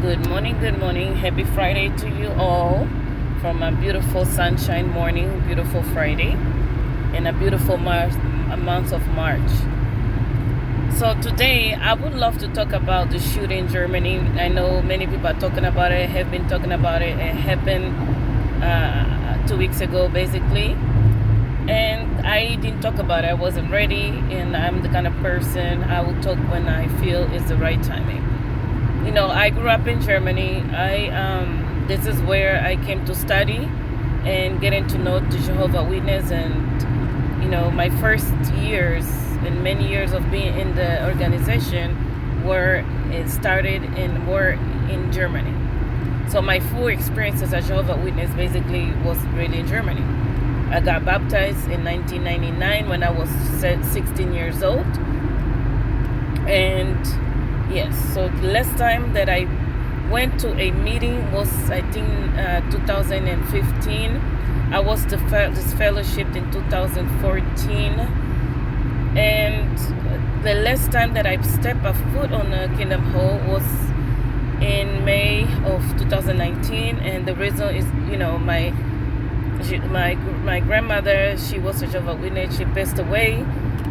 Good morning. Happy Friday to you all from a beautiful sunshine morning, beautiful Friday, in a beautiful month of March. So today I would love to talk about the shooting in Germany. I know many people are talking about it, have been talking about it. It happened 2 weeks ago, basically. And I didn't talk about it. I wasn't ready, and I'm the kind of person I will talk when I feel it's the right timing. I grew up in Germany. This is where I came to study and getting to know the Jehovah Witness. And my first years and many years of being in the organization were in Germany. So my full experience as a Jehovah Witness basically was really in Germany. I got baptized in 1999 when I was 16 years old. And yes, so the last time that I went to a meeting was, I think, 2015. I was disfellowshipped in 2014. And the last time that I stepped a foot on the Kingdom Hall was in May of 2019. And the reason is, my grandmother, she was a Jehovah's Witness. She passed away.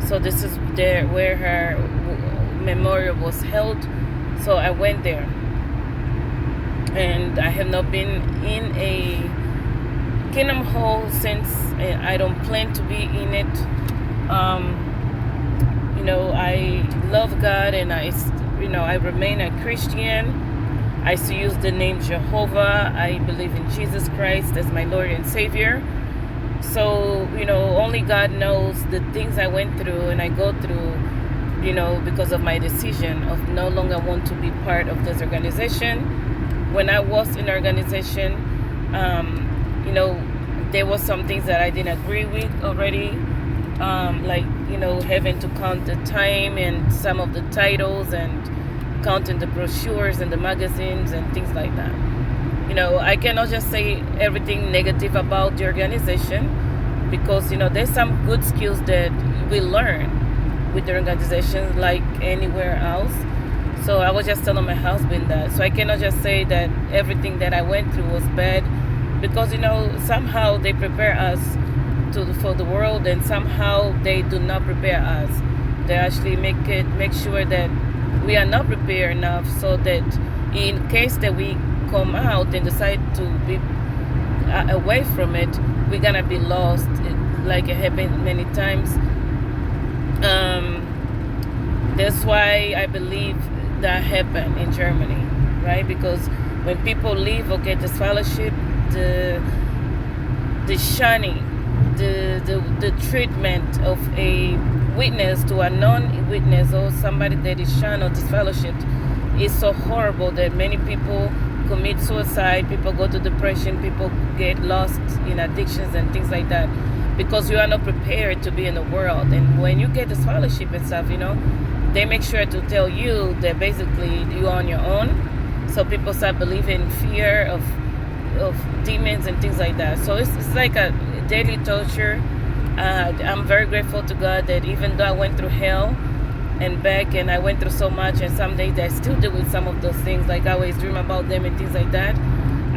So this is where her memorial was held. So I went there, and I have not been in a Kingdom Hall since. I don't plan to be in it. I love God, and I remain a Christian. I still use the name Jehovah. I believe in Jesus Christ as my Lord and Savior. So only God knows the things I went through and I go through, because of my decision of no longer want to be part of this organization. When I was in the organization, there was some things that I didn't agree with already, like having to count the time and some of the titles and counting the brochures and the magazines and things like that. I cannot just say everything negative about the organization, because there's some good skills that we learn with the organization like anywhere else. So I was just telling my husband that. So I cannot just say that everything that I went through was bad, because somehow they prepare us for the world, and somehow they do not prepare us. They actually make sure that we are not prepared enough, so that in case that we come out and decide to be away from it, we're gonna be lost, like it happened many times. That's why I believe that happened in Germany, right? Because when people leave or get this fellowship, the shunning, the treatment of a witness to a non-witness, or somebody that is shunned or disfellowshipped, is so horrible that many people commit suicide, people go to depression, people get lost in addictions and things like that, because you are not prepared to be in the world. And when you get this fellowship and stuff, they make sure to tell you that basically you're on your own. So people start believing in fear of demons and things like that. So it's like a daily torture. I'm very grateful to God that even though I went through hell and back, and I went through so much, and some days I still deal with some of those things, like I always dream about them and things like that,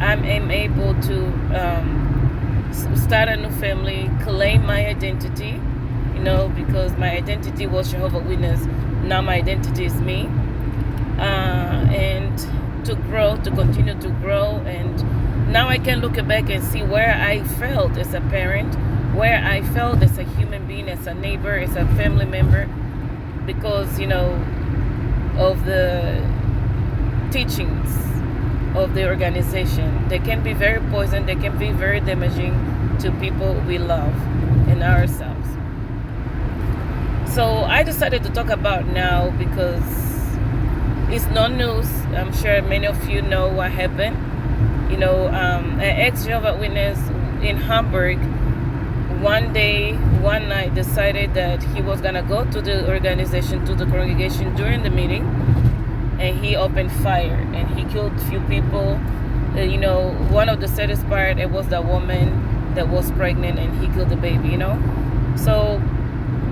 I'm able to start a new family, claim my identity, because my identity was Jehovah's Witness. Now my identity is me, and to continue to grow. And now I can look back and see where I felt as a parent, where I felt as a human being, as a neighbor, as a family member, because of the teachings of the organization. They can be very poison, they can be very damaging to people we love and ourselves. So I decided to talk about now because it's no news. I'm sure many of you know what happened. An ex-Jehovah's Witness in Hamburg one night decided that he was gonna go to the organization, to the congregation during the meeting, and he opened fire and he killed a few people. One of the saddest part, it was the woman that was pregnant, and he killed the baby. So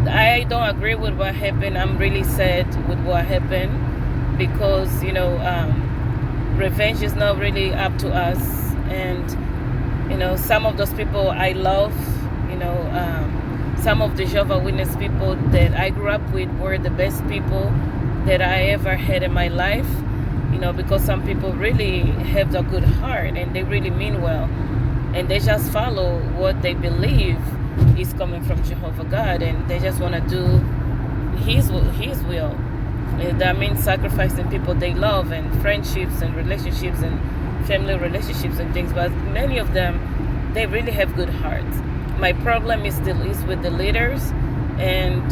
I don't agree with what happened. I'm really sad with what happened, because revenge is not really up to us. And some of those people I love, some of the Jehovah's Witness people that I grew up with were the best people that I ever had in my life, because some people really have a good heart and they really mean well, and they just follow what they believe is coming from Jehovah God, and they just want to do His will. And that means sacrificing people they love, and friendships and relationships and family relationships and things. But many of them, they really have good hearts. My problem is with the leaders, and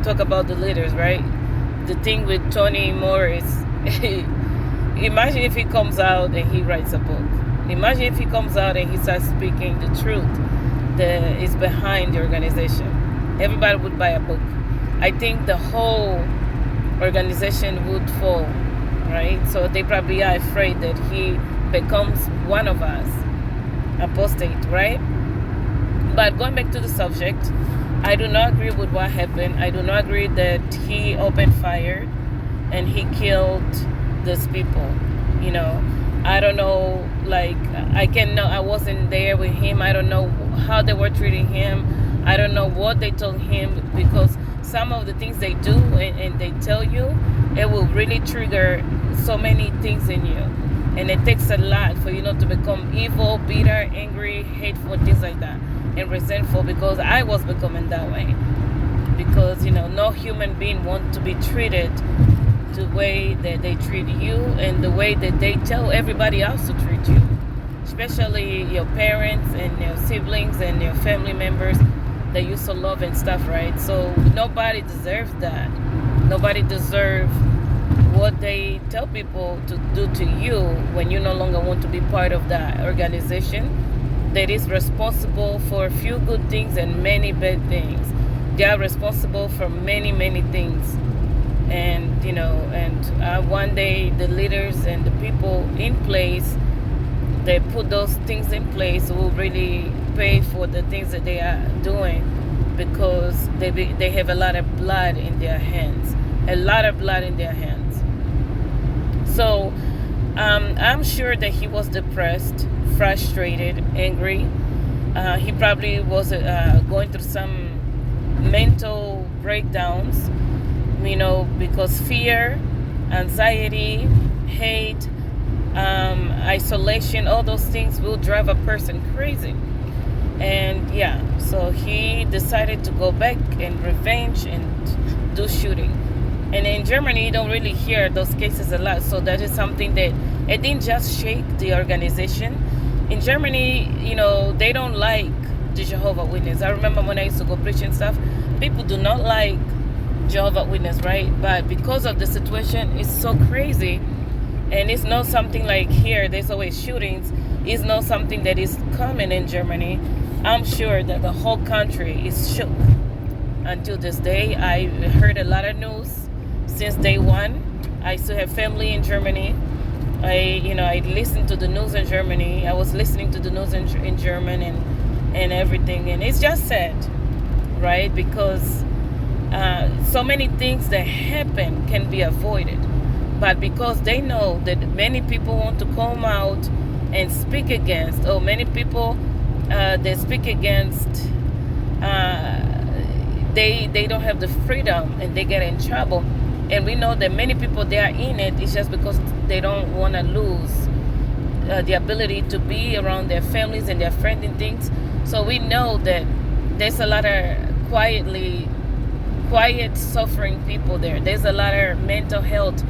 talk about the leaders, right? The thing with Tony Morris. Imagine if he comes out and he writes a book. Imagine if he comes out and he starts speaking the truth that is behind the organization. Everybody would buy a book. I think the whole organization would fall, right? So they probably are afraid that he becomes one of us, apostate, right? But going back to the subject, I do not agree with what happened. I do not agree that he opened fire and he killed these people. I don't know, I wasn't there with him. I don't know how they were treating him. I don't know what they told him, because some of the things they do and they tell you, it will really trigger so many things in you. And it takes a lot for you not to become evil, bitter, angry, hateful, things like that, and resentful, because I was becoming that way. Because, no human being wants to be treated the way that they treat you and the way that they tell everybody else to treat you, especially your parents and your siblings and your family members that you so love and stuff, right? So nobody deserves that. Nobody deserves what they tell people to do to you when you no longer want to be part of that organization that is responsible for a few good things and many bad things. They are responsible for many, many things. And, one day the leaders and the people in place, they put those things in place, will really pay for the things that they are doing, because they have a lot of blood in their hands. A lot of blood in their hands. So I'm sure that he was depressed, frustrated, angry. He probably was going through some mental breakdowns, because fear, anxiety, hate, isolation, all those things will drive a person crazy. And so he decided to go back and revenge and do shooting. And in Germany, you don't really hear those cases a lot. So that is something that it didn't just shake the organization. In Germany, they don't like the Jehovah's Witness. I remember when I used to go preach and stuff, people do not like Jehovah's Witness, right? But because of the situation, it's so crazy. And it's not something like here, there's always shootings. It's not something that is common in Germany. I'm sure that the whole country is shook. Until this day, I heard a lot of news since day one. I still have family in Germany. I listened to the news in Germany. I was listening to the news in German and everything. And it's just sad, right? Because so many things that happen can be avoided. But because they know that many people want to come out and speak against, or many people they speak against, they don't have the freedom and they get in trouble. And we know that many people, they are in it, it's just because they don't want to lose the ability to be around their families and their friends and things. So we know that there's a lot of quiet suffering people there. There's a lot of mental health,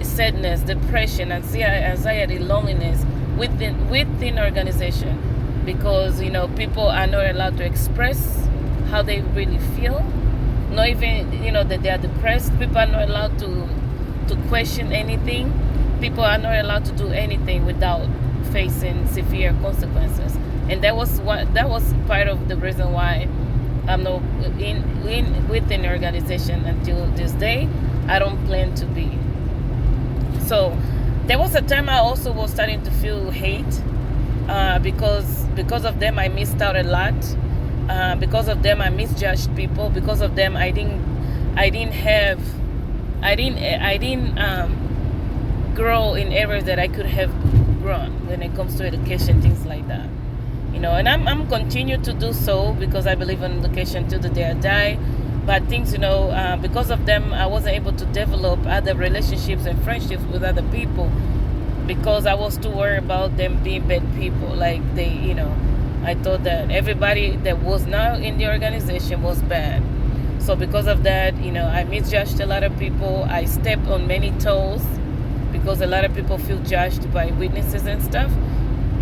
sadness, depression, anxiety, loneliness within organization, because people are not allowed to express how they really feel. Not even that they are depressed. People are not allowed to question anything. People are not allowed to do anything without facing severe consequences. And that was part of the reason why I'm not within the organization until this day. I don't plan to be. So there was a time I also was starting to feel hate because of them I missed out a lot. Because of them I misjudged people. Because of them I didn't grow in areas that I could have grown when it comes to education, things like that. And I'm continue to do so because I believe in education till the day I die. But things, because of them, I wasn't able to develop other relationships and friendships with other people because I was too worried about them being bad people. Like I thought that everybody that was not in the organization was bad. So because of that, I misjudged a lot of people. I stepped on many toes because a lot of people feel judged by witnesses and stuff.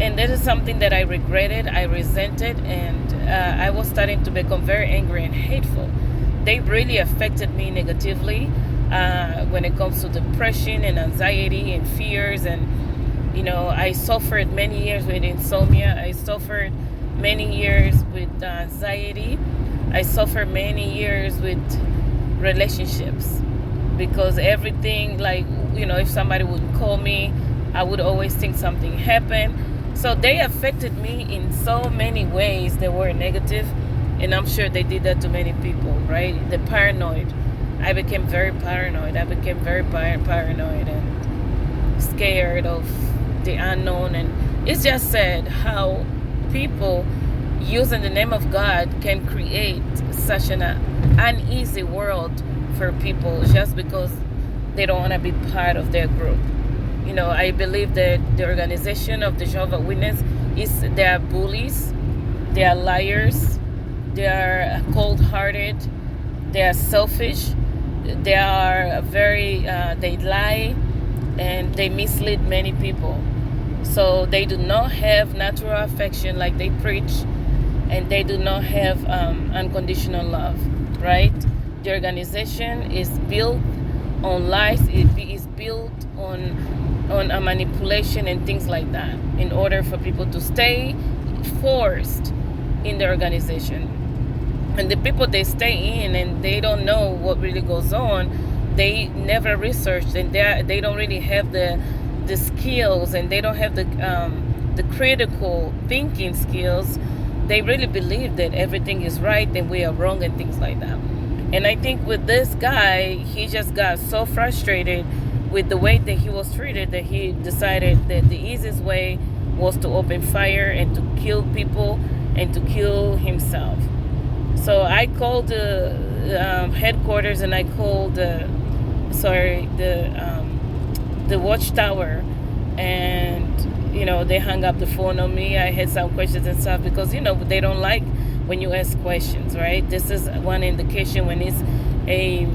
And that is something that I regretted, I resented, and I was starting to become very angry and hateful. They really affected me negatively when it comes to depression and anxiety and fears. And, I suffered many years with insomnia. I suffered many years with anxiety. I suffered many years with relationships because everything, like, if somebody would call me, I would always think something happened. So they affected me in so many ways that were negative, and I'm sure they did that to many people, right? The paranoid. I became very paranoid. I became very paranoid and scared of the unknown. And it's just sad how people using the name of God can create such an uneasy world for people just because they don't want to be part of their group. I believe that the organization of the Jehovah's Witness they are bullies, they are liars, they are cold-hearted, they are selfish, they are they lie, and they mislead many people. So they do not have natural affection like they preach, and they do not have unconditional love, right? The organization is built on lies. It is built on a manipulation and things like that in order for people to stay forced in the organization. And the people they stay in and they don't know what really goes on, they never researched, and they don't really have the skills, and they don't have the critical thinking skills. They really believe that everything is right and we are wrong and things like that. And I think with this guy, he just got so frustrated with the way that he was treated that he decided that the easiest way was to open fire and to kill people and to kill himself. So I called the headquarters, and I called the watchtower, and they hung up the phone on me. I had some questions and stuff because they don't like when you ask questions, right? This is one indication when it's a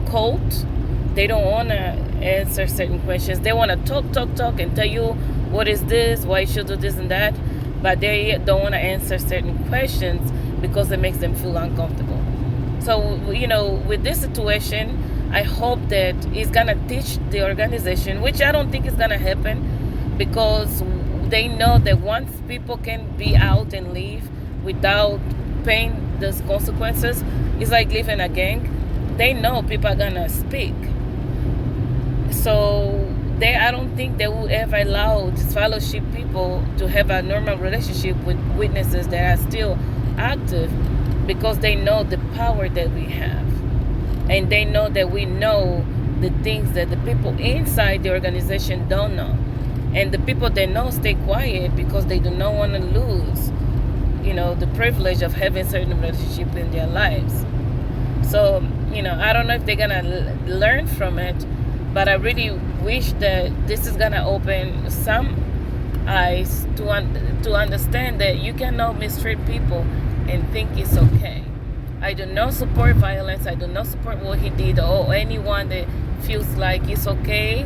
cult. They don't want to answer certain questions. They want to talk and tell you what is this, why you should do this and that, but they don't want to answer certain questions because it makes them feel uncomfortable. So with this situation, I hope that it's gonna teach the organization, which I don't think is gonna happen, because they know that once people can be out and leave without paying those consequences, it's like leaving a gang. They know people are gonna speak. So I don't think they will ever allow disfellowship people to have a normal relationship with witnesses that are still active, because they know the power that we have. And they know that we know the things that the people inside the organization don't know. And the people that know stay quiet because they do not want to lose, the privilege of having certain relationship in their lives. So, I don't know if they're going to learn from it, but I really wish that this is going to open some eyes to understand that you cannot mistreat people and think it's okay. I do not support violence. I do not support what he did, or anyone that feels like it's okay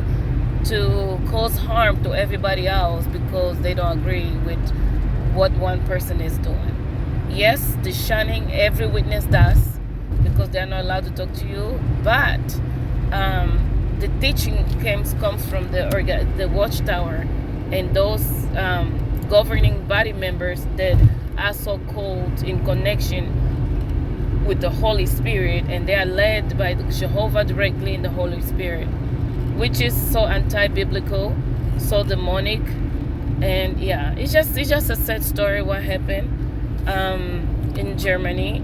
to cause harm to everybody else because they don't agree with what one person is doing. Yes, the shunning every witness does because they're not allowed to talk to you, but the teaching comes from the watchtower and those governing body members that are so called in connection with the Holy Spirit, and they are led by Jehovah directly in the Holy Spirit, which is so anti-biblical, so demonic. And yeah, it's just a sad story what happened in Germany.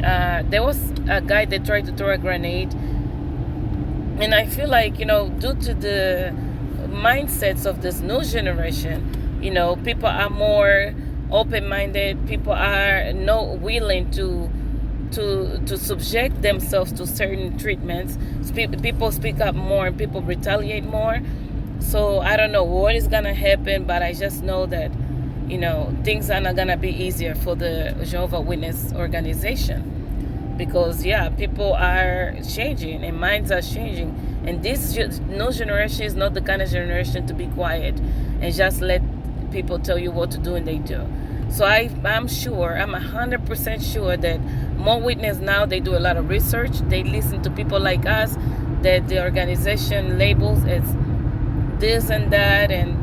There was a guy that tried to throw a grenade And I feel like, due to the mindsets of this new generation, people are more open-minded. People are not willing to subject themselves to certain treatments. People speak up more and people retaliate more. So I don't know what is gonna happen, but I just know that things are not gonna be easier for the Jehovah Witness organization, because people are changing and minds are changing, and this new generation is not the kind of generation to be quiet and just let people tell you what to do and they do. So I'm sure, I'm 100% sure that more witness now, they do a lot of research. They listen to people like us that the organization labels as this and that, and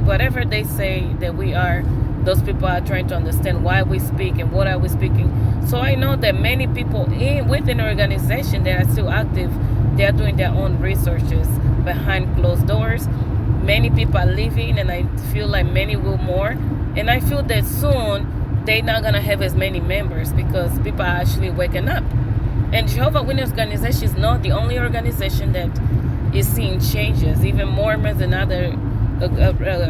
whatever they say that we are, those people are trying to understand why we speak and what are we speaking. So I know that many people within the organization that are still active, they are doing their own researches behind closed doors. Many people are leaving, and I feel like many will more. And I feel that soon they're not gonna have as many members because people are actually waking up. And Jehovah Witness organization is not the only organization that is seeing changes. Even Mormons and other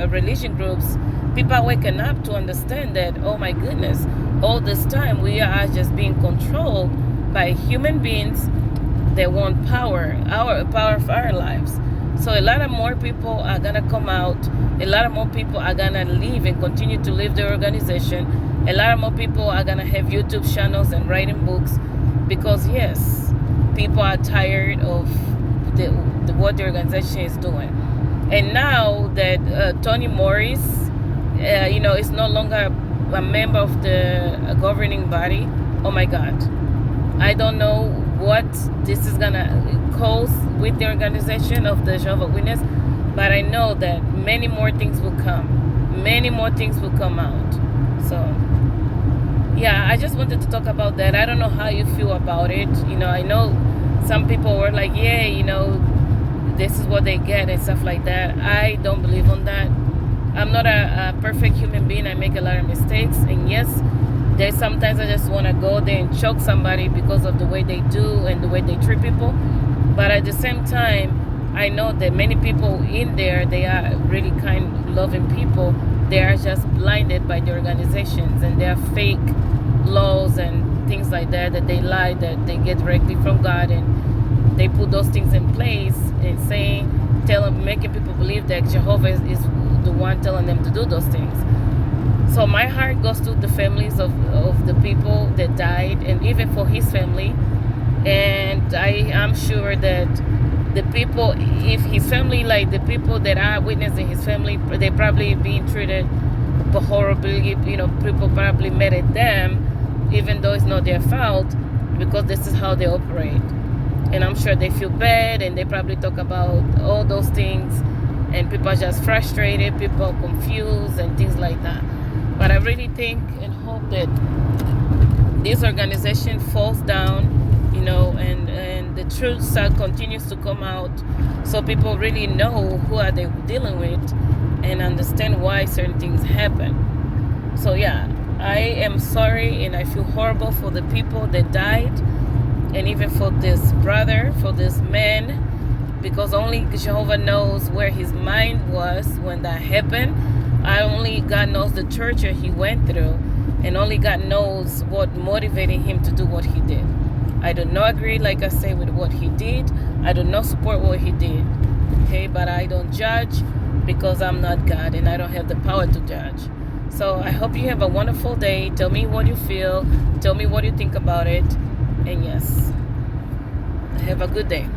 religion groups, people are waking up to understand that, oh my goodness, all this time we are just being controlled by human beings that want power of our lives. So a lot of more people are gonna come out. A lot of more people are gonna leave and continue to leave the organization. A lot of more people are gonna have YouTube channels and writing books, because yes, people are tired of what the organization is doing. And now that Toni Morris, is no longer a member of the governing body, oh my God, I don't know what this is gonna cause with the organization of the Jehovah Witness, but I know that many more things will come. Many more things will come out. So yeah, I just wanted to talk about that. I don't know how you feel about it. I know some people were like, yeah, this is what they get and stuff like that. I don't believe on that. I'm not a perfect human being. I make a lot of mistakes. And yes, there's sometimes I just want to go there and choke somebody because of the way they do and the way they treat people. But at the same time, I know that many people in there, they are really kind, loving people. They are just blinded by the organizations and their fake laws and things like that they lie, that they get directly from God, and they put those things in place and making people believe that Jehovah is the one telling them to do those things. So my heart goes to the families of the people that died, and even for his family. And I am sure that the people, if his family, like the people that are witnessing his family, they probably being treated horribly. People probably mad at them, even though it's not their fault, because this is how they operate. And I'm sure they feel bad, and they probably talk about all those things, and people are just frustrated, people are confused, and things like that. But I really think and hope that this organization falls down, and the truth continues to come out, so people really know who are they dealing with and understand why certain things happen. So yeah, I am sorry, and I feel horrible for the people that died, and even for this brother, for this man, because only Jehovah knows where his mind was when that happened. Only God knows the torture he went through, and only God knows what motivated him to do what he did. I do not agree, like I say, with what he did. I do not support what he did. Okay, but I don't judge, because I'm not God and I don't have the power to judge. So I hope you have a wonderful day. Tell me what you feel. Tell me what you think about it. And yes, have a good day.